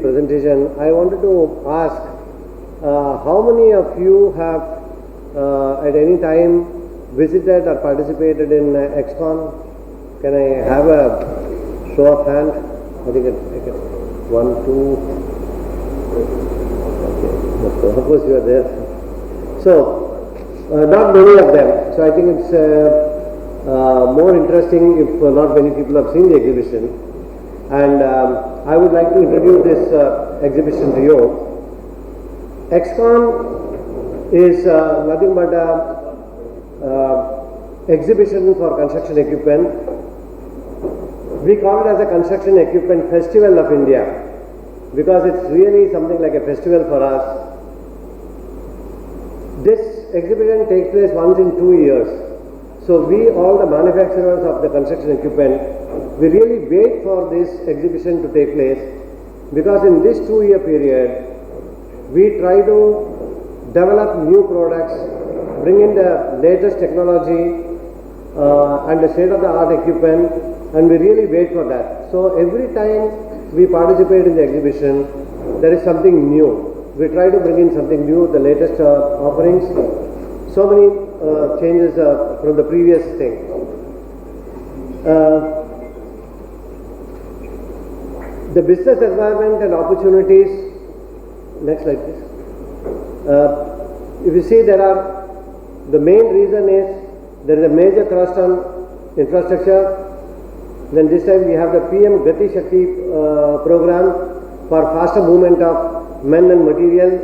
presentation, I wanted to ask how many of you have at any time visited or participated in EXCON? Can I have a show of hand? I think one, two. Okay, of course you are there. So, not many of them. So I think it's more interesting if not many people have seen the exhibition. And I would like to introduce this exhibition to you. EXCON is nothing but a exhibition for construction equipment. We call it as a Construction Equipment Festival of India because it's really something like a festival for us. This exhibition takes place once in 2 years. So we, all the manufacturers of the construction equipment, we really wait for this exhibition to take place because in this 2-year period, we try to develop new products, bring in the latest technology and the state-of-the-art equipment, and we really wait for that. So every time we participate in the exhibition, there is something new. We try to bring in something new, the latest offerings. So many changes from the previous thing. The business environment and opportunities. Next slide, please. If you see, the main reason is there is a major thrust on infrastructure. Then this time we have the PM Gati Shakti program for faster movement of men and material,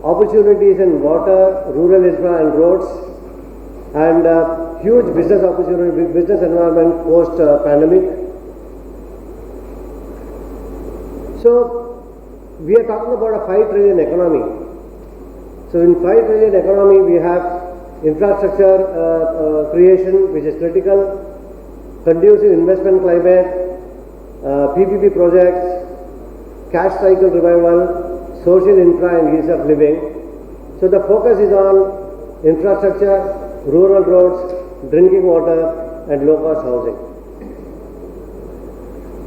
opportunities in water, rural infra and roads, and huge business opportunity, business environment post pandemic. So we are talking about a 5 trillion economy. So in 5 trillion economy we have infrastructure creation, which is critical, conducive investment climate, PPP projects, cash cycle revival, social infra and ease of living. So the focus is on infrastructure, rural roads, drinking water and low cost housing.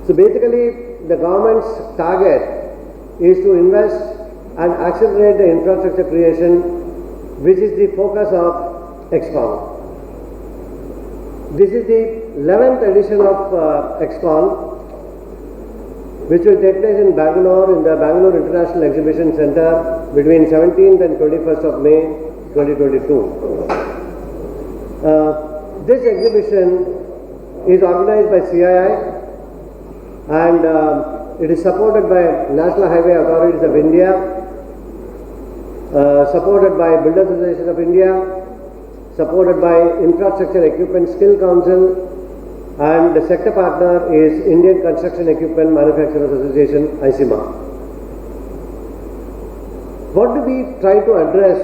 So basically the government's target is to invest and accelerate the infrastructure creation, which is the focus of EXCON. This is the 11th edition of EXCON, which will take place in Bangalore, in the Bangalore International Exhibition Center between 17th and 21st of May 2022. This exhibition is organized by CII and it is supported by National Highway Authorities of India, supported by Builders Association of India, supported by Infrastructure Equipment Skill Council, and the sector partner is Indian Construction Equipment Manufacturers Association, ICMA. What do we try to address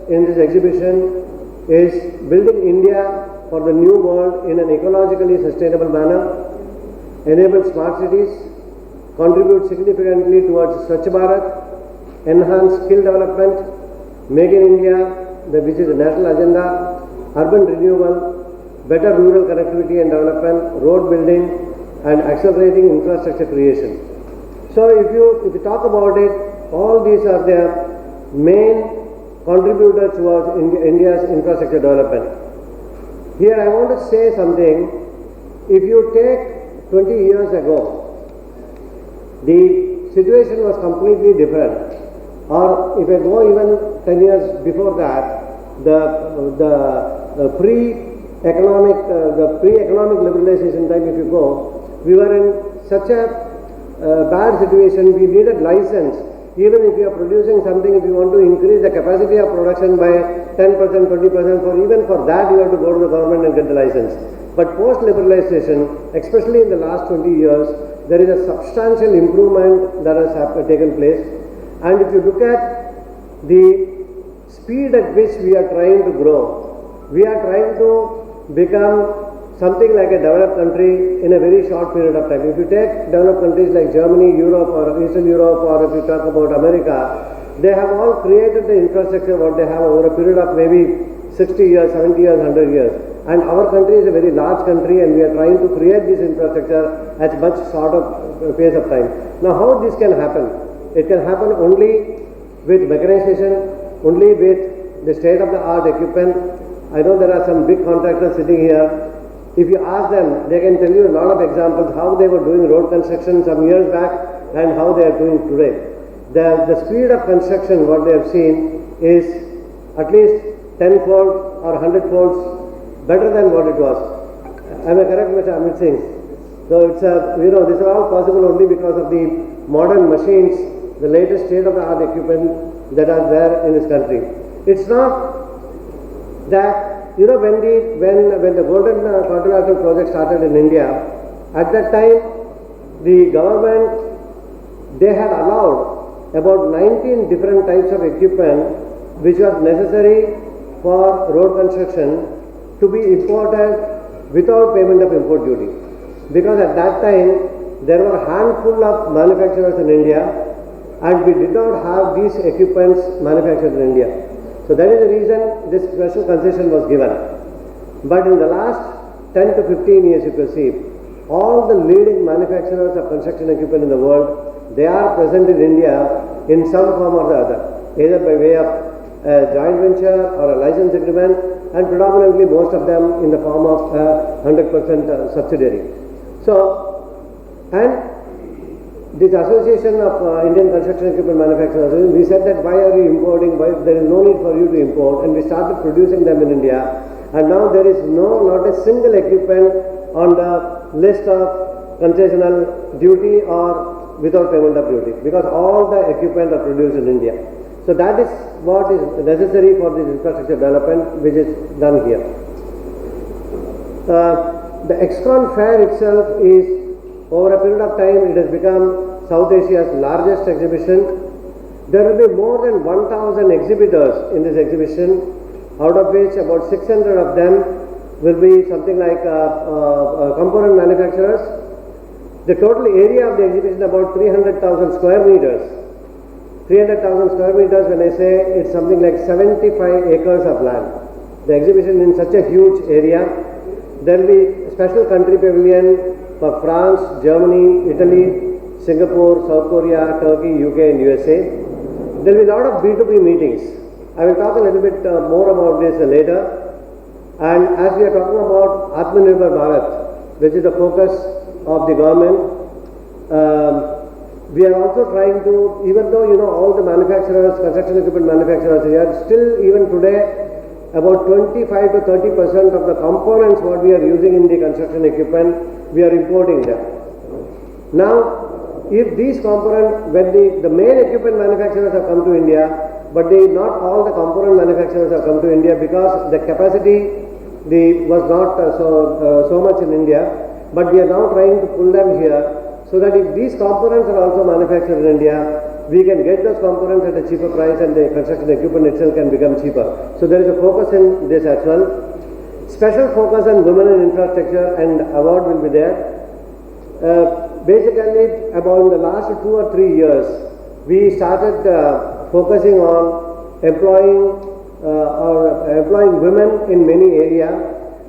in this exhibition is building India for the new world in an ecologically sustainable manner, enable smart cities, contribute significantly towards Swachh Bharat, enhance skill development, Make in India, which is a national agenda, urban renewal, better rural connectivity and development, road building and accelerating infrastructure creation. So if you talk about it, all these are the main contributors towards India's infrastructure development. Here I want to say something. If you take 20 years ago, the situation was completely different. Or if I go even 10 years before that, the pre-economic liberalization time, if you go, we were in such a bad situation. We needed license. Even if you are producing something, if you want to increase the capacity of production by 10%, 20%, even for that you have to go to the government and get the license. But post-liberalization, especially in the last 20 years, there is a substantial improvement that has taken place. And if you look at the speed at which we are trying to grow, we are trying to become something like a developed country in a very short period of time. If you take developed countries like Germany, Europe or Eastern Europe, or if you talk about America, they have all created the infrastructure what they have over a period of maybe 60 years, 70 years, 100 years. And our country is a very large country, and we are trying to create this infrastructure at much shorter pace of time. Now, how this can happen? It can happen only with mechanization, only with the state-of-the-art equipment. I know there are some big contractors sitting here. If you ask them, they can tell you a lot of examples how they were doing road construction some years back and how they are doing today. The speed of construction, what they have seen, is at least 10-fold or 100-folds better than what it was. Am I correct, Mr. Amit Singh? So it's this is all possible only because of the modern machines, the latest state-of-the-art equipment that are there in this country. It's not that when the Golden Quadrilateral project started in India, at that time the government, they had allowed about 19 different types of equipment which was necessary for road construction to be imported without payment of import duty. Because at that time there were a handful of manufacturers in India, and we did not have these equipments manufactured in India. So that is the reason this special concession was given. But in the last 10 to 15 years, you can see all the leading manufacturers of construction equipment in the world, they are present in India in some form or the other, either by way of a joint venture or a license agreement, and predominantly most of them in the form of a 100% subsidiary. So, and this association of Indian construction equipment manufacturers, we said that why are you importing, why there is no need for you to import, and we started producing them in India, and now there is not a single equipment on the list of concessional duty or without payment of duty, because all the equipment are produced in India. So that is what is necessary for this infrastructure development, which is done here. The EXCON fair itself is, over a period of time, it has become South Asia's largest exhibition. There will be more than 1,000 exhibitors in this exhibition, out of which about 600 of them will be something like component manufacturers. The total area of the exhibition about 300,000 square meters. 300,000 square meters, when I say, it's something like 75 acres of land. The exhibition in such a huge area. There will be a special country pavilion for France, Germany, Italy, Singapore, South Korea, Turkey, UK and USA. There will be a lot of B2B meetings. I will talk a little bit more about this later. And as we are talking about Atmanirbhar Bharat, which is the focus of the government, we are also trying to, even though all the manufacturers, construction equipment manufacturers here, still even today about 25 to 30% of the components what we are using in the construction equipment, we are importing them. Now, if these components, when the main equipment manufacturers have come to India, but not all the component manufacturers have come to India because the capacity was not so much in India, but we are now trying to pull them here. So that if these components are also manufactured in India, we can get those components at a cheaper price and the construction equipment itself can become cheaper. So there is a focus in this as well. Special focus on women in infrastructure and award will be there. Basically, about the last 2 or 3 years, we started focusing on employing women in many areas.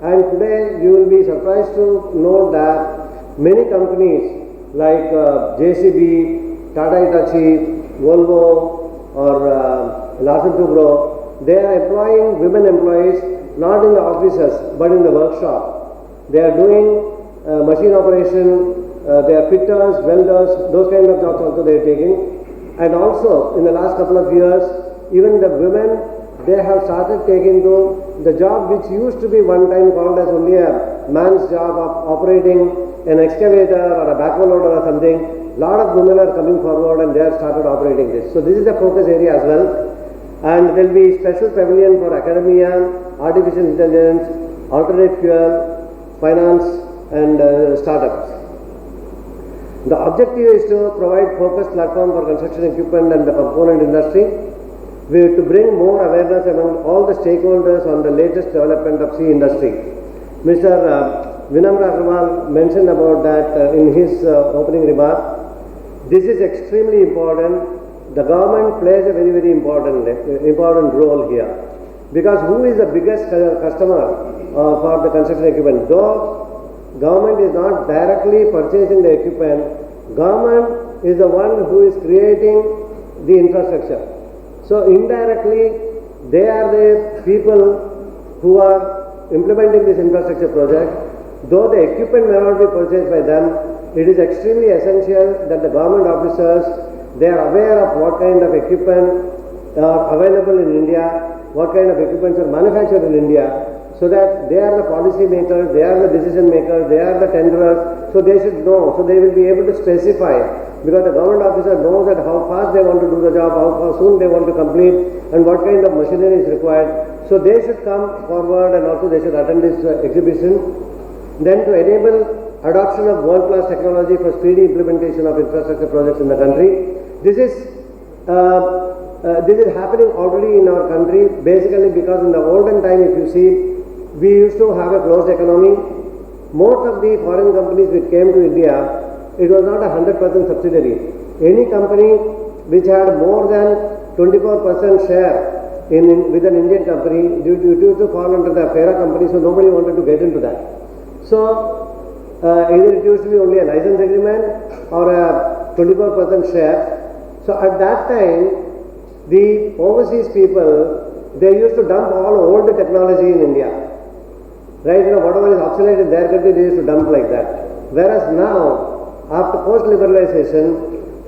And today you will be surprised to know that many companies like JCB, Tata Hitachi, Volvo or Larsen Toubro, they are employing women employees not in the offices but in the workshop. They are doing machine operation, they are fitters, welders, those kind of jobs also they are taking. And also in the last couple of years, even the women, they have started taking to the job which used to be one time called as only a man's job of operating an excavator or a backhoe loader or something. Lot of women are coming forward and they have started operating this. So this is a focus area as well. And there will be special pavilion for academia, artificial intelligence, alternate fuel, finance and startups. The objective is to provide focused platform for construction equipment and the component industry. We have to bring more awareness among all the stakeholders on the latest development of sea industry. Mr. Vinamra Agarwal mentioned about that in his opening remark. This is extremely important. The government plays a very, very important role here. Because who is the biggest customer for the construction equipment. Though government is not directly purchasing the equipment, government is the one who is creating the infrastructure. So indirectly, they are the people who are implementing this infrastructure project. Though the equipment may not be purchased by them, it is extremely essential that the government officers, they are aware of what kind of equipment are available in India, what kind of equipments are manufactured in India, so that they are the policy makers, they are the decision makers, they are the tenderers, so they should know, so they will be able to specify, because the government officer knows that how fast they want to do the job, how soon they want to complete, and what kind of machinery is required. So they should come forward and also they should attend this exhibition. Then to enable adoption of world-class technology for speedy implementation of infrastructure projects in the country. This is happening already in our country, basically because in the olden time, if you see, we used to have a closed economy. Most of the foreign companies which came to India, it was not a 100% subsidiary. Any company which had more than 24% share with an Indian company, due to fall under the FERA company, so nobody wanted to get into that. So either it used to be only a license agreement or a 24% share. So at that time, the overseas people, they used to dump all old technology in India. Right, whatever is obsolete in their country, they used to dump like that. Whereas now, after post-liberalization,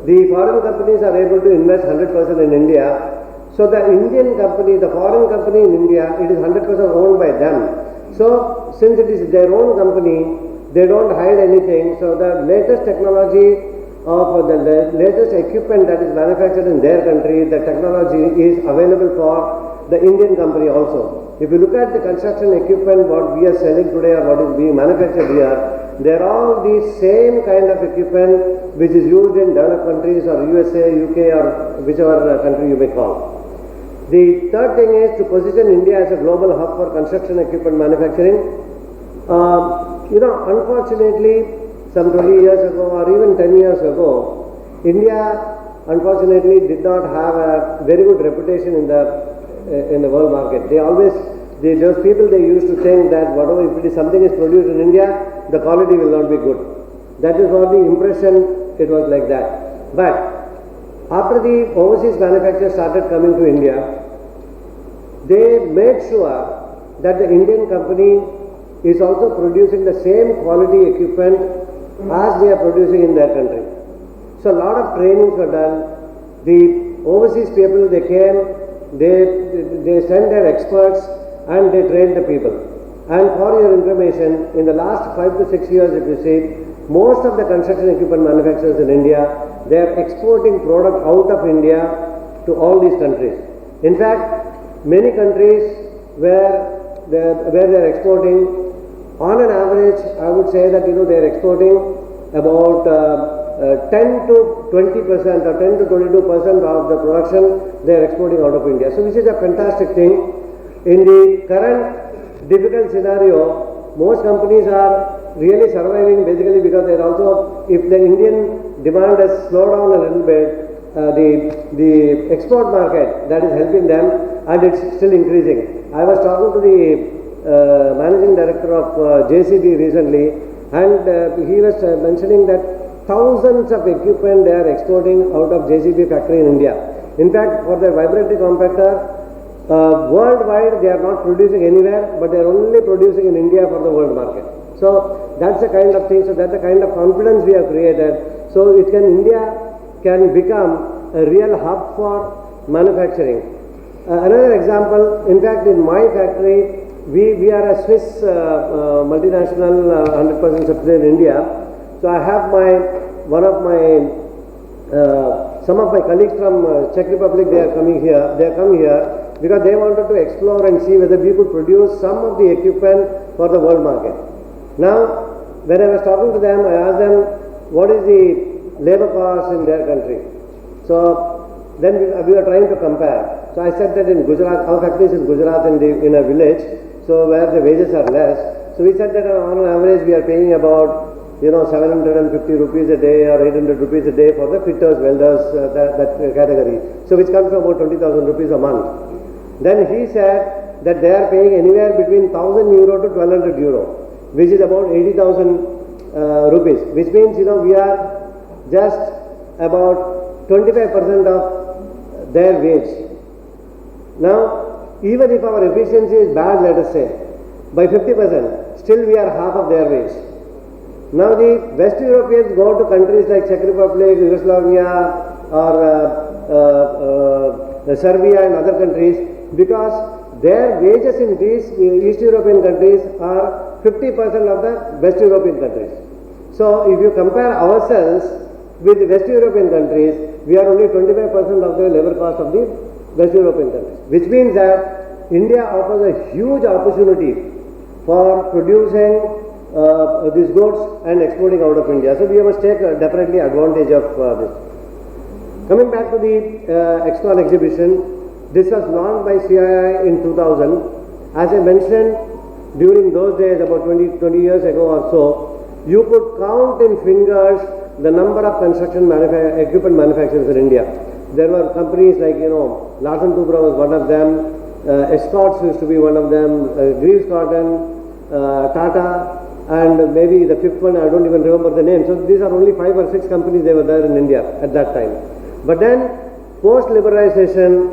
the foreign companies are able to invest 100% in India. So the Indian company, the foreign company in India, it is 100% owned by them. So since it is their own company, they don't hide anything. So the latest technology of the latest equipment that is manufactured in their country, the technology is available for the Indian company also. If you look at the construction equipment, what we are selling today or what is being manufactured here, they are all the same kind of equipment which is used in developed countries or USA, UK or whichever country you may call. The third thing is to position India as a global hub for construction equipment manufacturing. Unfortunately, some 20 years ago or even 10 years ago, India unfortunately did not have a very good reputation in the world market. Those people, they used to think that whatever, if it is something is produced in India, the quality will not be good. That is what the impression, it was like that. But after the overseas manufacturers started coming to India, they made sure that the Indian company is also producing the same quality equipment as they are producing in their country. So a lot of trainings were done. The overseas people, they came, they sent their experts and they trained the people. And for your information, in the last 5 to 6 years, if you see, most of the construction equipment manufacturers in India, they are exporting product out of India to all these countries. In fact, many countries where they are exporting, on an average, I would say that they are exporting about 10 to 20% or 10 to 22% of the production they are exporting out of India. So which is a fantastic thing. In the current difficult scenario, most companies are really surviving basically because they are also, if the Indian demand has slowed down a little bit, the export market, that is helping them, and it's still increasing. I was talking to the managing director of JCB recently, and he was mentioning that thousands of equipment they are exporting out of JCB factory in India. In fact, for their vibratory compactor, worldwide they are not producing anywhere, but they are only producing in India for the world market. So that's the kind of thing, so that's the kind of confidence we have created. So India can become a real hub for manufacturing. Another example, in fact in my factory, we are a Swiss multinational 100% subsidiary in India. So I have some of my colleagues from Czech Republic, they come here because they wanted to explore and see whether we could produce some of the equipment for the world market. Now, when I was talking to them, I asked them what is the labor cost in their country. So then we were trying to compare. So I said that in Gujarat, our factory is in Gujarat in a village, so where the wages are less. So we said that on an average we are paying about 750 rupees a day or 800 rupees a day for the fitters, welders, that category. So which comes to about 20,000 rupees a month. Then he said that they are paying anywhere between 1000 euro to 1200 euro, which is about 80,000 rupees, which means, you know, we are just about 25% of their wage. Now, even if our efficiency is bad, let us say, by 50%, still we are half of their wage. Now the West Europeans go to countries like Czech Republic, Yugoslavia, or Serbia and other countries, because their wages in these East European countries are 50% of the West European countries. So if you compare ourselves with the West European countries, we are only 25% of the labor cost of the West European countries, which means that India offers a huge opportunity for producing these goods and exporting out of India. So we must take definitely advantage of this. Coming back to the EXCON exhibition, this was launched by CII in 2000. As I mentioned, during those days, about 20 years ago or so, you could count in fingers the number of construction equipment manufacturers in India. There were companies like, you know, Larsen Toubro was one of them, Escorts used to be one of them, Greaves Cotton, Tata, and maybe the fifth one, I don't even remember the name. So these are only 5 or 6 companies they were there in India at that time. But then, post-liberalization,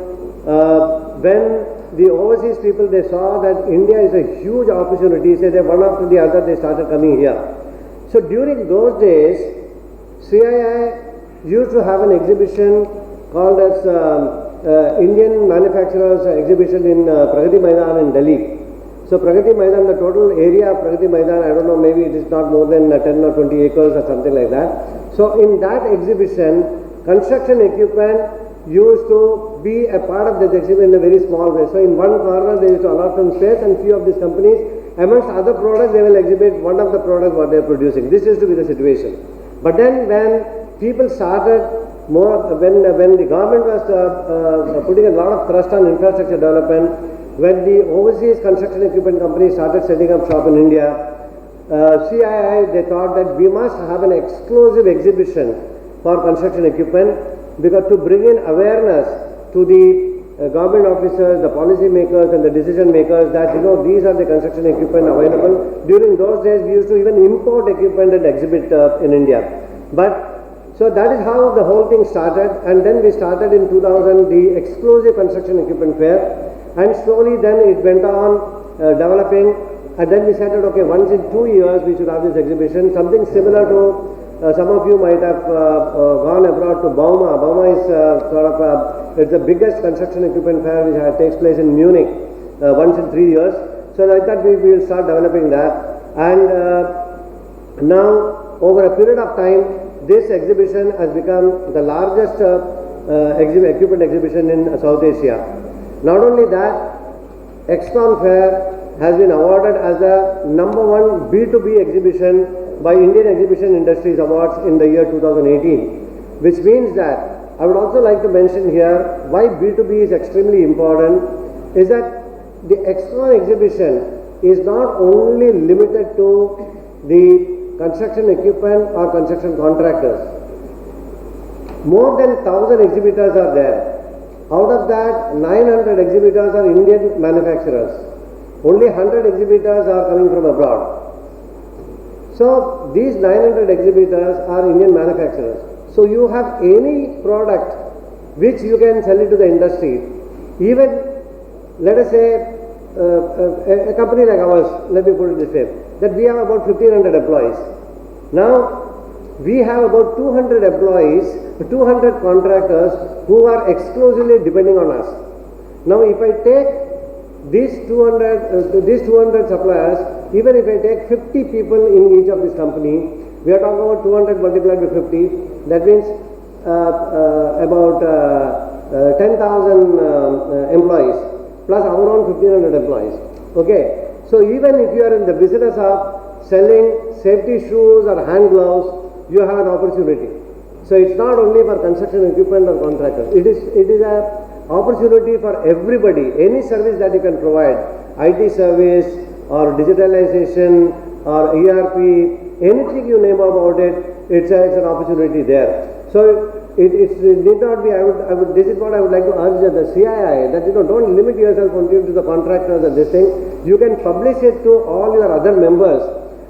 when the overseas people, they saw that India is a huge opportunity, so they one after the other, they started coming here. So during those days, CII used to have an exhibition called as Indian Manufacturers Exhibition in Pragati Maidan in Delhi. So Pragati Maidan, the total area of Pragati Maidan, I don't know, maybe it is not more than 10 or 20 acres or something like that. So in that exhibition, construction equipment used to be a part of this exhibition in a very small way. So in one corner they used to allot some space, and few of these companies, amongst other products, they will exhibit one of the products what they are producing. This used to be the situation. But then when people started more, when the government was putting a lot of thrust on infrastructure development, when the overseas construction equipment companies started setting up shop in India, CII, they thought that we must have an exclusive exhibition for construction equipment, because to bring in awareness to the government officers, the policy makers and the decision makers that, you know, these are the construction equipment available. During those days, we used to even import equipment and exhibit in India. But so that is how the whole thing started, and then we started in 2000 the exclusive construction equipment fair, and slowly then it went on developing, and then we said that, okay, once in 2 years we should have this exhibition, something similar to some of you might have gone abroad to Bauma. Bauma is it's the biggest construction equipment fair which takes place in Munich once in 3 years. So I thought we will start developing that, and now over a period of time, this exhibition has become the largest equipment exhibition in South Asia. Not only that, EXCON Fair has been awarded as the #1 B2B exhibition by Indian Exhibition Industries Awards in the year 2018, which means that I would also like to mention here why B2B is extremely important is that the EXCON exhibition is not only limited to the construction equipment or construction contractors. More than 1000 exhibitors are there. Out of that, 900 exhibitors are Indian manufacturers. Only 100 exhibitors are coming from abroad. So these 900 exhibitors are Indian manufacturers. So you have any product which you can sell it to the industry. Even, let us say, a company like ours, let me put it this way, that we have about 1500 employees. Now, we have about 200 employees, 200 contractors who are exclusively depending on us. Now, if I take these 200 suppliers, even if I take 50 people in each of this company, we are talking about 200 multiplied by 50, that means about 10,000 employees, plus our own 1500 employees. Okay, so even if you are in the business of selling safety shoes or hand gloves, you have an opportunity. So it's not only for construction equipment or contractors. It is a opportunity for everybody. Any service that you can provide, IT service or digitalization or ERP, anything you name about it, it's an opportunity there. So it need not be. I would. This is what I would like to urge the CII, that don't limit yourself only to the contractors or this thing. You can publish it to all your other members,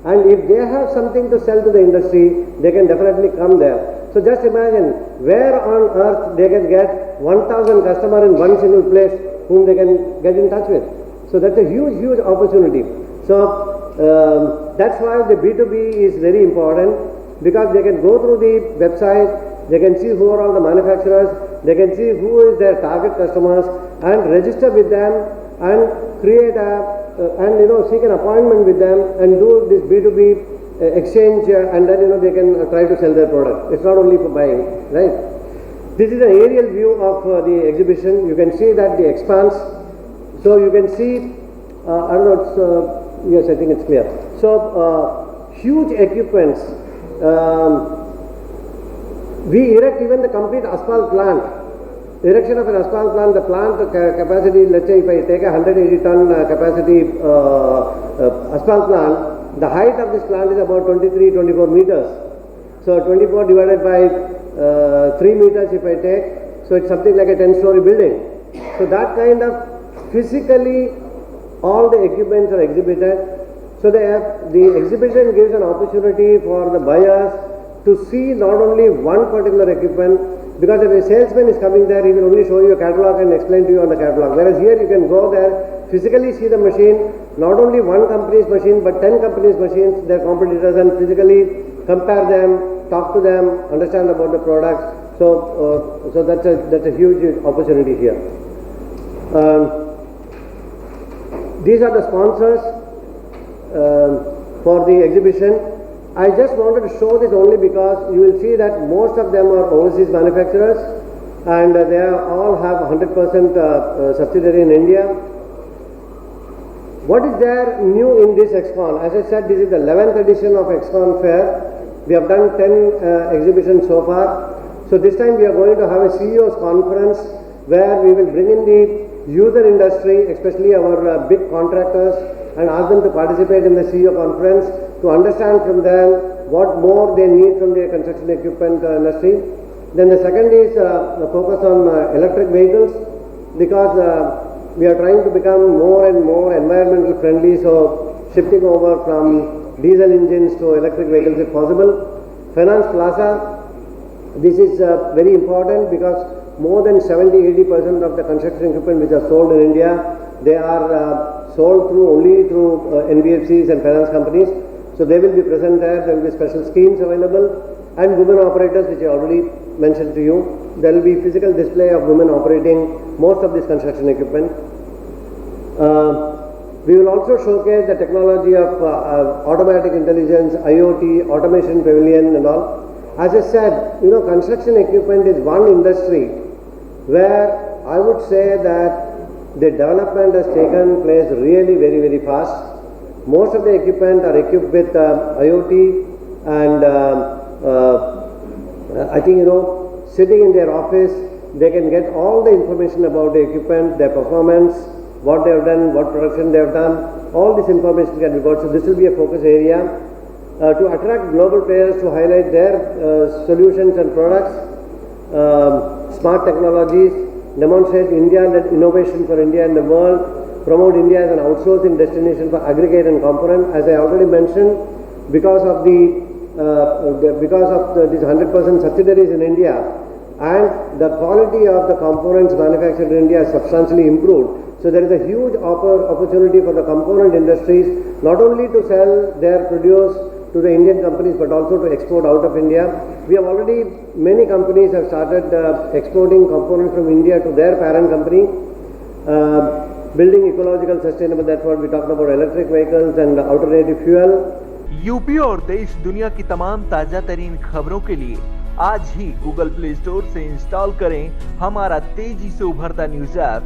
and if they have something to sell to the industry, they can definitely come there. So just imagine where on earth they can get 1,000 customers in one single place whom they can get in touch with. So that's a huge opportunity. So that's why the B2B is very important, because they can go through the website. They can see who are all the manufacturers, they can see who is their target customers, and register with them and create seek an appointment with them and do this B2B exchange, and then they can try to sell their product. It's not only for buying, right? This is an aerial view of the exhibition. You can see that the expanse. So you can see, I don't know, yes, I think it's clear. So huge equipments. We erect even the complete asphalt plant. Erection of an asphalt plant, the plant capacity, let's say if I take a 180 ton capacity asphalt plant, the height of this plant is about 23-24 meters. So 24 divided by 3 meters if I take, so it's something like a 10-story building. So that kind of physically all the equipments are exhibited. So the exhibition gives an opportunity for the buyers to see not only one particular equipment, because if a salesman is coming there, he will only show you a catalog and explain to you on the catalog. Whereas here you can go there, physically see the machine, not only one company's machine but 10 companies' machines, their competitors, and physically compare them, talk to them, understand about the products. So that's a huge opportunity here. These are the sponsors for the exhibition. I just wanted to show this only because you will see that most of them are overseas manufacturers, and they all have 100% subsidiary in India. What is there new in this EXCON? As I said, this is the 11th edition of EXCON Fair. We have done 10 exhibitions so far. So this time we are going to have a CEO's conference where we will bring in the user industry, especially our big contractors, and ask them to participate in the CEO conference to understand from them what more they need from the construction equipment industry. Then the second is the focus on electric vehicles, because we are trying to become more and more environmental friendly, so shifting over from diesel engines to electric vehicles if possible. Finance Plaza, this is very important because more than 70-80% of the construction equipment which are sold in India, they are sold only through NBFCs and finance companies. So they will be present there. There will be special schemes available, and women operators, which I already mentioned to you. There will be physical display of women operating most of this construction equipment. We will also showcase the technology of automatic intelligence, IoT, automation pavilion and all. As I said, construction equipment is one industry where I would say that the development has taken place really very fast. Most of the equipment are equipped with IoT, and I think sitting in their office, they can get all the information about the equipment, their performance, what they have done, what production they have done. All this information can be got. So this will be a focus area to attract global players to highlight their solutions and products, smart technologies, demonstrate India-led innovation for India and the world, promote India as an outsourcing destination for aggregate and component. As I already mentioned, because of these 100% subsidiaries in India, and the quality of the components manufactured in India has substantially improved. So there is a huge opportunity for the component industries not only to sell their produce to the Indian companies but also to export out of India. We have already, many companies have started exporting components from India to their parent company. Building ecological sustainable, that's what we talked about, electric vehicles and alternative fuel. UP और देश दुनिया की तमाम ताजा तरीन खबरों के लिए आज ही गूगल प्ले स्टोर से इंस्टॉल करें हमारा तेजी से उभरता न्यूज ऐप